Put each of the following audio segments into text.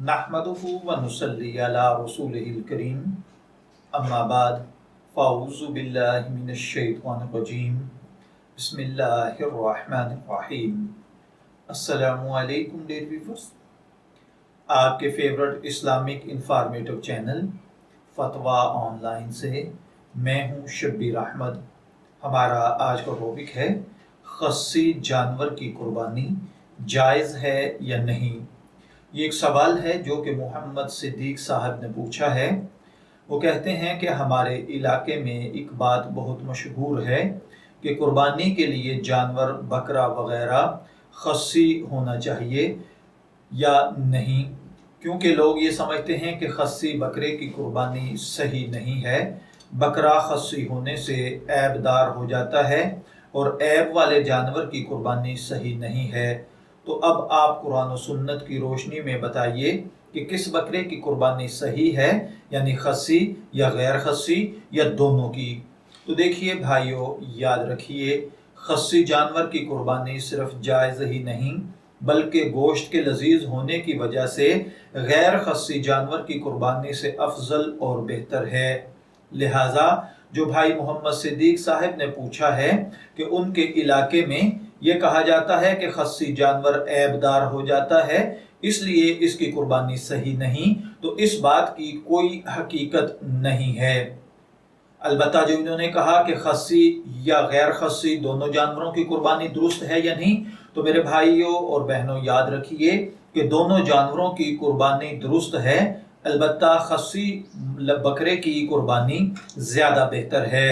नहमदुहु व नुसल्ली अला रसूलिहिल करीम अम्मा बाद फ़अऊज़ु बिल्लाहि मिनश शैतानिर रजीम बिस्मिल्लाहिर रहमानिर रहीम। अस्सलामु अलैकुम डियर व्यूअर्स, आपके फेवरेट इस्लामिक इंफॉर्मेटिव चैनल फतवा ऑनलाइन से मैं हूँ शब्बीर अहमद। हमारा आज का टॉपिक है खस्सी जानवर की कुर्बानी जायज़ है या नहीं। ये एक सवाल है जो कि मोहम्मद सिद्दीक साहब ने पूछा है। वो कहते हैं कि हमारे इलाके में एक बात बहुत मशहूर है कि कुर्बानी के लिए जानवर बकरा वगैरह खस्सी होना चाहिए या नहीं, क्योंकि लोग ये समझते हैं कि खस्सी बकरे की कुर्बानी सही नहीं है। बकरा खस्सी होने से ऐबदार हो जाता है और ऐब वाले जानवर की कुर्बानी सही नहीं है। तो अब आप कुरान और सुन्नत की रोशनी में बताइए कि किस बकरे की कुर्बानी सही है, यानी खस्सी या गैर खस्सी या दोनों की। तो देखिए भाइयों, याद रखिए, खस्सी जानवर की कुर्बानी सिर्फ जायज़ ही नहीं बल्कि गोश्त के लजीज होने की वजह से गैर खस्सी जानवर की कुर्बानी से अफजल और बेहतर है। लिहाजा जो भाई मोहम्मद सिद्दीक साहब ने पूछा है कि उनके इलाके में ये कहा जाता है कि खस्सी जानवर ऐबदार हो जाता है इसलिए इसकी कुर्बानी सही नहीं, तो इस बात की कोई हकीकत नहीं है। अलबत्ता जो इन्होंने कहा कि खस्सी या गैर खस्सी दोनों जानवरों की कुर्बानी दुरुस्त है या नहीं, तो मेरे भाइयों और बहनों याद रखिए कि दोनों जानवरों की कुर्बानी दुरुस्त है, अलबत्ता खस्सी बकरे की कुर्बानी ज़्यादा बेहतर है।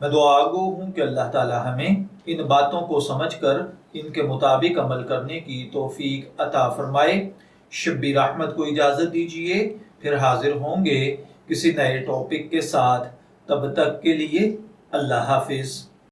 मैं दुआगो हूँ कि अल्लाह ताला हमें इन बातों को समझकर इनके मुताबिक अमल करने की तौफीक अता फरमाए। शब्बीर अहमद को इजाज़त दीजिए, फिर हाजिर होंगे किसी नए टॉपिक के साथ। तब तक के लिए अल्लाह हाफिज़।